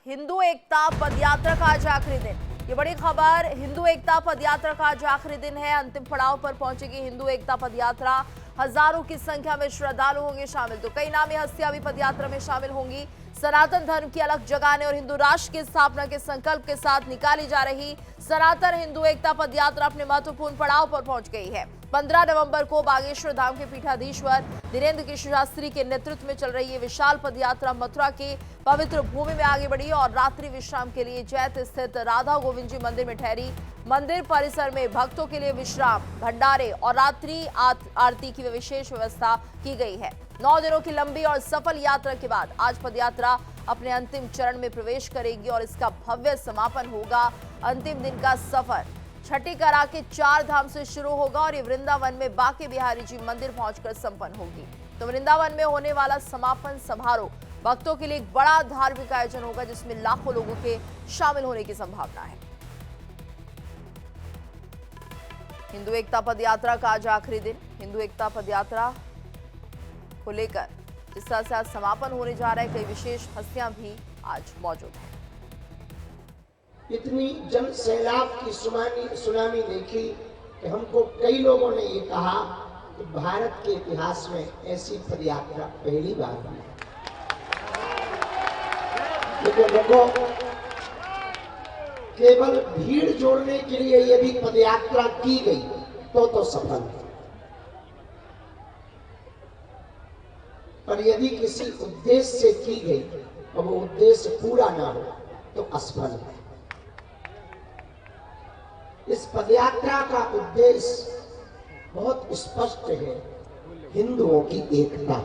हिंदू एकता पदयात्रा का आज आखिरी दिन। ये बड़ी खबर, हिंदू एकता पदयात्रा का आज आखिरी दिन है। अंतिम पड़ाव पर पहुंचेगी हिंदू एकता पदयात्रा। हजारों की संख्या में श्रद्धालु होंगे शामिल, तो कई नामी हस्तियां भी पदयात्रा में शामिल होंगी। सनातन धर्म की अलग जगाने और हिंदू राष्ट्र की स्थापना के संकल्प के साथ निकाली जा रही सनातन हिंदू एकता पदयात्रा अपने महत्वपूर्ण पड़ाव पर पहुंच गई है। 15 नवंबर को बागेश्वर धाम के पीठाधीश्वर धीरेन्द्र कृष्ण शास्त्री के नेतृत्व में चल रही ये विशाल पदयात्रा मथुरा की पवित्र भूमि में आगे बढ़ी और रात्रि विश्राम के लिए जैत स्थित राधा गोविंद जी मंदिर में ठहरी। मंदिर परिसर में भक्तों के लिए विश्राम, भंडारे और रात्रि आरती की विशेष व्यवस्था की गई है। 9 दिनों की लंबी और सफल यात्रा के बाद आज पदयात्रा अपने अंतिम चरण में प्रवेश करेगी और इसका भव्य समापन होगा। अंतिम दिन का सफर छठी करा के 4 धाम से शुरू होगा और ये वृंदावन में बांके बिहारी जी मंदिर पहुंचकर संपन्न होगी। तो वृंदावन में होने वाला समापन समारोह भक्तों के लिए एक बड़ा धार्मिक आयोजन होगा, जिसमें लाखों लोगों के शामिल होने की संभावना है। हिंदू एकता पदयात्रा का आज आखिरी दिन। हिंदू एकता पदयात्रा को लेकर जिस तरह से आज समापन होने जा रहा है, कई विशेष हस्तियां भी आज मौजूद हैं। इतनी जन सैलाब की सुनामी देखी कि हमको कई लोगों ने ये कहा कि भारत के इतिहास में ऐसी पदयात्रा पहली बार हुई। लेकिन देखो, केवल भीड़ जोड़ने के लिए यदि पदयात्रा की गई तो सफल है, पर यदि किसी उद्देश्य से की गई और वो उद्देश्य पूरा ना हो तो असफल है। इस पदयात्रा का उद्देश्य बहुत स्पष्ट है, हिंदुओं की एकता।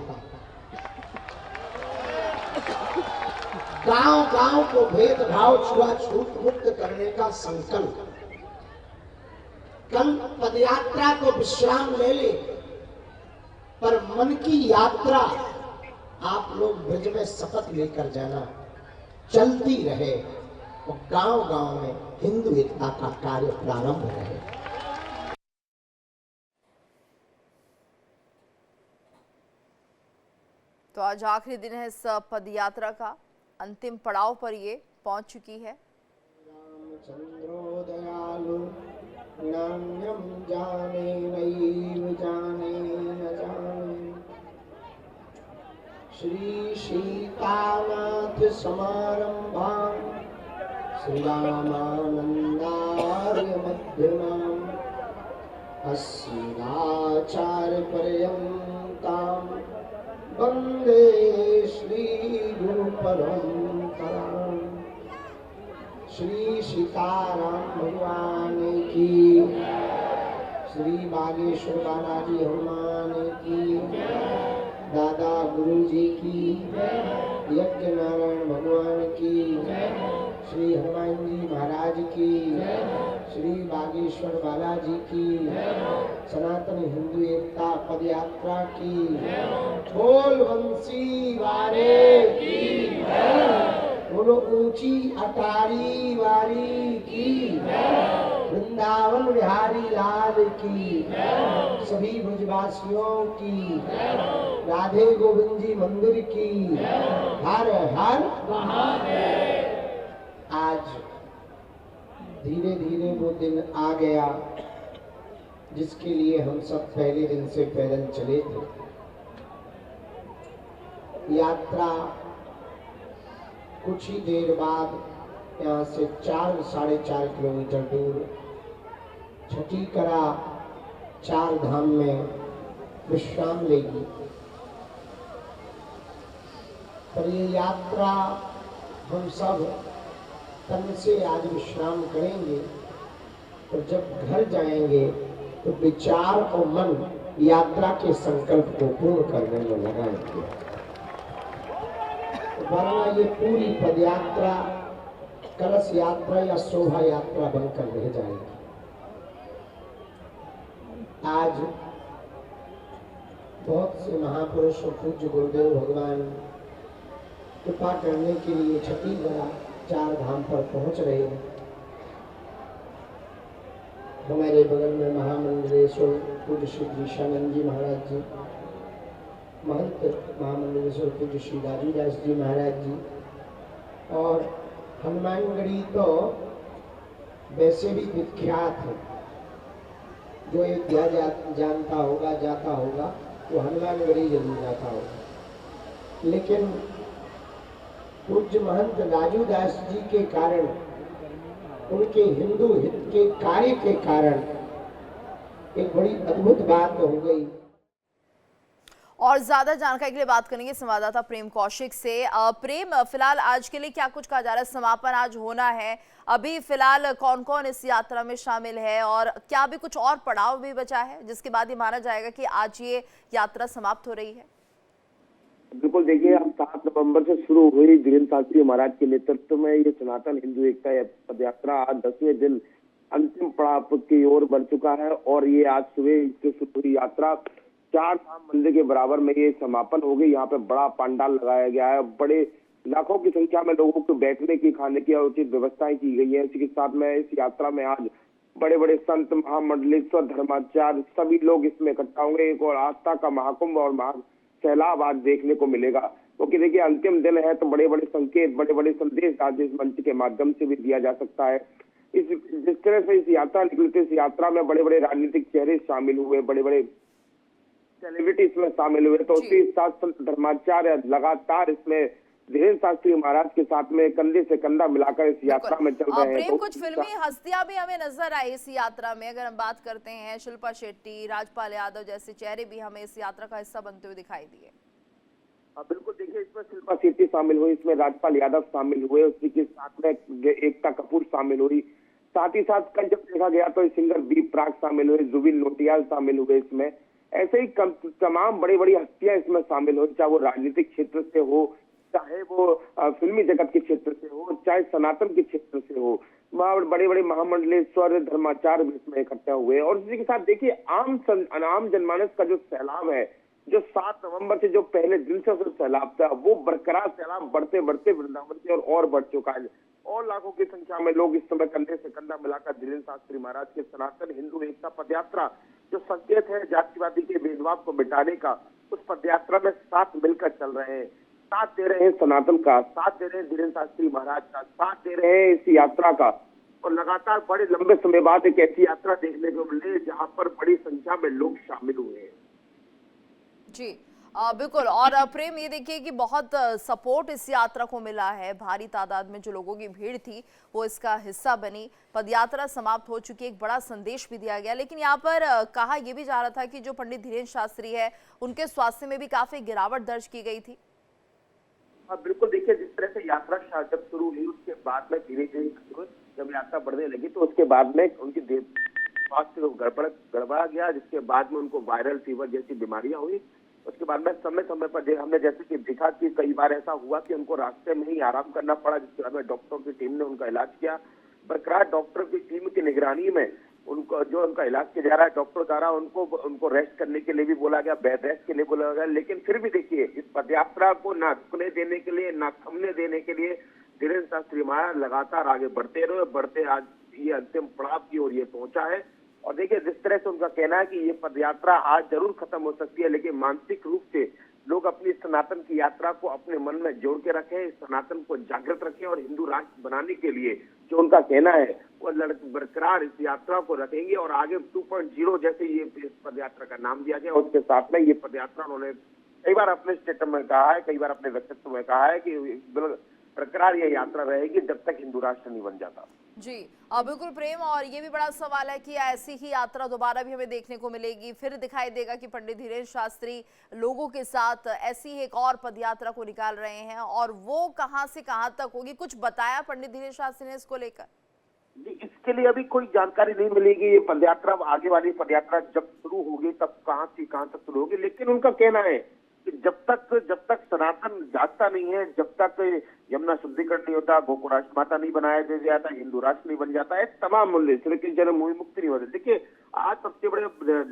गांव-गांव को भेदभाव छुआछूत मुक्त करने का संकल्प। कल पदयात्रा को विश्राम ले ले, पर मन की यात्रा आप लोग ब्रज में शपथ लेकर जाना, चलती रहे और गांव-गांव में हिंदू एकता का कार्य प्रारंभ रहे। तो आज आखिरी दिन है इस पदयात्रा का, अंतिम पड़ाव पर ये पहुंच चुकी है। रामचंद्रो दयालु नान्यम जाने नैव जाने न जाने। श्री सीतानाथ समारंभां श्री रामानंदार्य मध्यमाम् अस्मदाचार्य पर्यन्तां वंदे श्री गुरु परंपरां। श्री सीताराम भगवान की, श्री बागेश्वर बालाजी हनुमान की, दादा गुरु जी की, यज्ञ नारायण भगवान की, श्री हनुमान जी महाराज की, श्री बागेश्वर बालाजी की, सनातन हिंदू एकता पदयात्रा की, बोल बंसी वारे की, बोलो ऊंची अटारी वारी की, वृंदावन बिहारी लाल की, सभी ब्रजवासियों की, राधे गोविंद जी मंदिर की, हर हर महादेव। आज धीरे धीरे वो दिन आ गया जिसके लिए हम सब पहले दिन से पैदल चले थे। यात्रा कुछ ही देर बाद यहाँ से 4-4.5 किलोमीटर दूर छठी करा 4 धाम में विश्राम लेगी। पर ये यात्रा हम सब तन से आज विश्राम करेंगे, और जब घर जाएंगे तो विचार और मन यात्रा के संकल्प को पूर्ण करने में लगाएंगे। वरना ये पूरी पदयात्रा कलश यात्रा या शोभा यात्रा बनकर रह जाएगी। आज बहुत से महापुरुषों पूज्य गुरुदेव भगवान कृपा करने के लिए छठी करा 4 धाम पर पहुंच रहे हैं। हमारे बगल में महामंडलेश्वर पूज्य श्री दिशानंद जी महाराज जी, महंत महामंडलेश्वर पूज्य श्री राजूदास जी महाराज जी और हनुमानगढ़ी तो वैसे भी विख्यात है। जो अयोध्या जानता होगा, जाता होगा, वो हनुमानगढ़ी जरूर जाता होगा। लेकिन पूज्य महंत राजूदास जी के कारण, उनके हिंदू हित के कार्य के कारण एक बड़ी अद्भुत बात हो गई। और ज्यादा जानकारी के लिए बात करेंगे संवाददाता प्रेम कौशिक से। प्रेम, फिलहाल आज के लिए क्या कुछ कहा जा रहा है? समापन आज होना है, अभी फिलहाल कौन कौन इस यात्रा में शामिल है और क्या अभी कुछ और पड़ाव भी बचा है जिसके बाद ये माना जाएगा कि आज ये यात्रा समाप्त हो रही है? बिल्कुल, देखिए, अब 7 नवंबर से शुरू हुई धीरेन्द्र शास्त्री महाराज के नेतृत्व में ये सनातन हिंदू एकता पद यात्रा आज 10वें दिन अंतिम पड़ाव की ओर बढ़ चुका है। और ये आज सुबह से शुरू हुई यात्रा 4 धाम मंदिर के बराबर में ये समापन हो गई। यहाँ पे बड़ा पंडाल लगाया गया है, बड़े लाखों की संख्या में लोगों को बैठने की, खाने की उचित व्यवस्थाएं की गई है। इसी के साथ में इस यात्रा में आज बड़े बड़े संत, महामंडलेश्वर, धर्माचार्य सभी लोग इसमें इकट्ठा होंगे। एक और आस्था का महाकुंभ और सैलाब आज देखने को मिलेगा, क्योंकि देखिए अंतिम दिन है तो बड़े बड़े संकेत, बड़े बड़े संदेश आज इस मंच के माध्यम से भी दिया जा सकता है। जिस तरह से इस यात्रा निकली थी, इस यात्रा में बड़े बड़े राजनीतिक चेहरे शामिल हुए, बड़े बड़े सेलिब्रिटी इसमें शामिल हुए, तो उसी साथ धर्माचार्य लगातार इसमें धीरेन्द्र शास्त्री महाराज के साथ में कंधे से कंधा मिलाकर इस यात्रा में चल रहे हैं। तो कुछ फिल्मी हस्तियां भी हमें नजर आई इस यात्रा में। अगर हम बात करते हैं, शिल्पा शेट्टी, राजपाल यादव जैसे चेहरे भी हमें इस यात्रा का हिस्सा बनते हुए दिखाई दिए। बिल्कुल, देखिए, इसमें शिल्पा शेट्टी शामिल हुई, इसमें राजपाल यादव शामिल हुए, उसी के साथ में एकता कपूर शामिल हुई। साथ ही साथ कल जब देखा गया तो सिंगर बी प्राक शामिल हुए, जुबिन नौटियाल शामिल हुए। इसमें ऐसे ही तमाम बड़ी बड़ी हस्तियां इसमें शामिल हुई, चाहे वो राजनीतिक क्षेत्र से हो, चाहे वो फिल्मी जगत के क्षेत्र से हो, चाहे सनातन के क्षेत्र से हो। बड़े बड़े महामंडलेश्वर, धर्माचार्य भी इसमें इकट्ठा हुए। और इसी के साथ देखिए आम जनमानस का जो सैलाब है, जो 7 नवंबर से जो पहले दिन से सैलाब था, वो बरकरार सैलाब बढ़ते बढ़ते वृंदावन की और बढ़ चुका है। और लाखों की संख्या में लोग इस समय कंधे से कंधा मिलाकर धीरेन्द्र शास्त्री महाराज के सनातन हिंदू एकता पदयात्रा, जो संकेत है जातिवादी के भेदभाव को मिटाने का, उस पदयात्रा में साथ मिलकर चल रहे हैं। साथ दे रहे हैं सनातन का, साथ दे रहे हैं धीरेन्द्र शास्त्री महाराज का, साथ दे रहे हैं इस यात्रा का। और लगातार बड़े लंबे समय बाद एक ऐसी यात्रा देखने को मिले जहां पर बड़ी संख्या में लोग शामिल हुए हैं। जी बिल्कुल। और प्रेम, ये देखिए कि बहुत सपोर्ट इस यात्रा को मिला है, भारी तादाद में जो लोगों की भीड़ थी वो इसका हिस्सा बनी। पदयात्रा समाप्त हो चुकी, एक बड़ा संदेश भी दिया गया। लेकिन यहाँ पर कहा यह भी जा रहा था कि जो पंडित धीरेन्द्र शास्त्री है उनके स्वास्थ्य में भी काफी गिरावट दर्ज की गई थी। बिल्कुल, देखिए, जिस तरह से यात्रा जब शुरू हुई उसके बाद में धीरे धीरे जब यात्रा बढ़ने लगी तो उसके बाद में उनकी स्वास्थ्य गड़बड़ा गया, जिसके बाद में उनको वायरल फीवर जैसी बीमारियां हुई। उसके बाद में समय समय पर हमने जैसे कि देखा कि कई बार ऐसा हुआ कि उनको रास्ते में ही आराम करना पड़ा, जिसके बाद में डॉक्टरों की टीम ने उनका इलाज किया। बरकरार डॉक्टर की टीम की निगरानी में उनको जो उनका इलाज किया जा रहा है, डॉक्टर द्वारा उनको रेस्ट करने के लिए भी बोला गया, बेड रेस्ट के लिए बोला गया। लेकिन फिर भी देखिए, इस पदयात्रा को ना रुकने देने के लिए, ना थमने देने के लिए धीरेन्द्र शास्त्री महाराज लगातार आगे बढ़ते आज ये अंतिम पड़ाव की ओर ये पहुंचा है। और देखिए, जिस तरह से उनका कहना है कि ये पदयात्रा आज जरूर खत्म हो सकती है, लेकिन मानसिक रूप से लोग अपनी सनातन की यात्रा को अपने मन में जोड़ के रखें, सनातन को जागृत रखें और हिंदू राष्ट्र बनाने के लिए जो उनका कहना है वो बरकरार इस यात्रा को रखेंगे। और आगे 2.0 जैसे ये इस पदयात्रा का नाम दिया गया, उसके साथ में ये पदयात्रा उन्होंने कई बार अपने स्टेटमेंट में कहा है, कई बार अपने व्यक्तित्व में कहा है कि बरकरार ये यात्रा रहेगी जब तक हिंदू राष्ट्र नहीं बन जाता। जी बिल्कुल प्रेम, और ये भी बड़ा सवाल है कि ऐसी ही यात्रा दोबारा भी हमें देखने को मिलेगी, फिर दिखाई देगा कि पंडित धीरेन्द्र शास्त्री लोगों के साथ ऐसी ही एक और पदयात्रा को निकाल रहे हैं, और वो कहां से कहां तक होगी? कुछ बताया पंडित धीरेन्द्र शास्त्री ने इसको लेकर? जी, इसके लिए अभी कोई जानकारी नहीं मिलेगी। ये पदयात्रा, आगे वाली पदयात्रा जब शुरू होगी तब कहां से कहां तक शुरू होगी। लेकिन उनका कहना है कि जब तक सनातन जागता नहीं है, जब तक यमुना शुद्धिकरण नहीं होता, गोकुल राष्ट्र माता नहीं बनाया जाता, हिंदू राष्ट्र नहीं बन जाता है, तमाम मूल्य श्री कृष्ण जन्मभूमि मुक्ति नहीं होती। देखिए, आज सबसे बड़े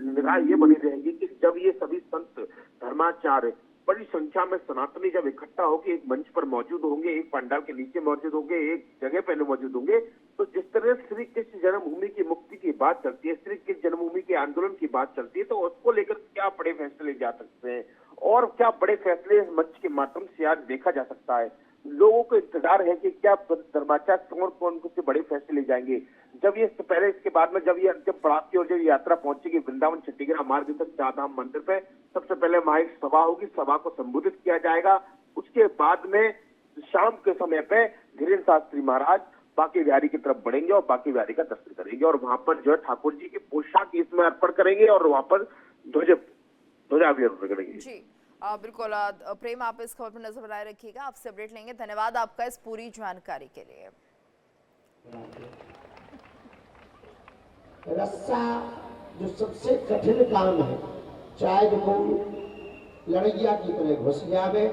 निगाह ये बनी रहेगी कि जब ये सभी संत, धर्माचार्य बड़ी संख्या में सनातनी जब इकट्ठा होकर एक मंच पर मौजूद होंगे, एक पंडाल के नीचे मौजूद होंगे, एक जगह पर मौजूद होंगे, तो जिस तरह श्री कृष्ण जन्मभूमि की मुक्ति की बात चलती है, श्री कृष्ण जन्मभूमि के आंदोलन की बात चलती है, तो उसको लेकर क्या बड़े फैसले जा सकते हैं और क्या बड़े फैसले इस मंच के माध्यम से आज देखा जा सकता है। लोगों को इंतजार है कि क्या धर्माचार्य कौन कौन से बड़े फैसले ले जाएंगे। जब ये पहले इसके बाद में जब ये अंतिम पड़ाव की ओर जब यात्रा पहुंचेगी वृंदावन छठीगढ़ मार्ग तक चारधाम मंदिर पे, सबसे पहले वहां एक सभा होगी, सभा को संबोधित किया जाएगा। उसके बाद में शाम के समय पे धीरेन्द्र शास्त्री महाराज बांके बिहारी की तरफ बढ़ेंगे और बांके बिहारी का दर्शन करेंगे और वहां पर जो है ठाकुर जी की पोशाक इसमें अर्पण करेंगे और वहां पर ध्वजाभियान करेंगे। जी बिल्कुल प्रेम, आप इस खबर पर नजर बनाए रखिएगा, आपसे अपडेट लेंगे। धन्यवाद आपका इस पूरी जानकारी के लिए। रस्सा जो सबसे कठिन काम है, चाहे जो कोई लड़ैया की तरह घुस जावे,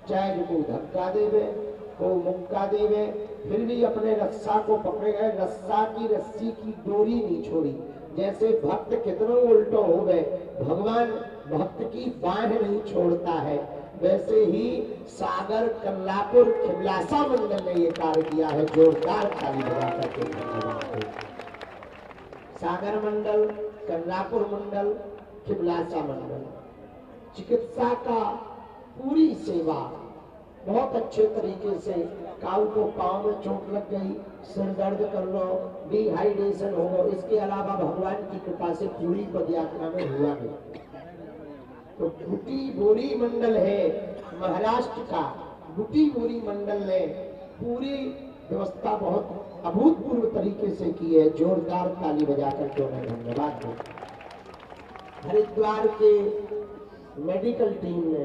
चाहे जो कोई धक्का देवे, कोई मुक्का देवे, फिर भी अपने रस्सा को पकड़े गए। रस्सा की रस्सी की डोरी नहीं छोड़ी। जैसे भक्त कितनों उल्टो हो गए, भगवान भक्त की बांह नहीं छोड़ता है, वैसे ही सागर कल्लापुर खिबलासा मंडल ने ये कार्य किया है। जोरदार ताली बजा करके धन्यवाद। सागर मंडल, कल्लापुर मंडल, खिबलासा मंडल, चिकित्सा का पूरी सेवा बहुत अच्छे तरीके से। काऊ को पांव में चोट लग गई, सिर दर्द कर लो, डिहाइड्रेशन हो गो, इसके अलावा भगवान की कृपा से पूरी पदयात्रा में हुआ नहीं। तो गुटी बोरी मंडल है महाराष्ट्र का, गुटी बोरी मंडल ने पूरी व्यवस्था बहुत अभूतपूर्व तरीके से की है। जोरदार ताली बजाकर के उन्हें धन्यवाद दो। हरिद्वार के मेडिकल टीम ने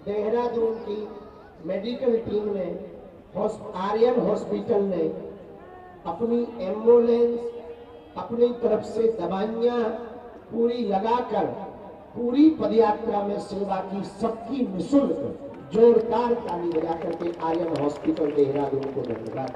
देहरादून की मेडिकल टीम ने, आर्यन हॉस्पिटल ने अपनी एम्बुलेंस, अपनी तरफ से दवाइयां पूरी लगाकर पूरी पदयात्रा में सेवा की, सबकी निःशुल्क। जोरदार ताली बजाकर के आर्यन हॉस्पिटल देहरादून को धन्यवाद।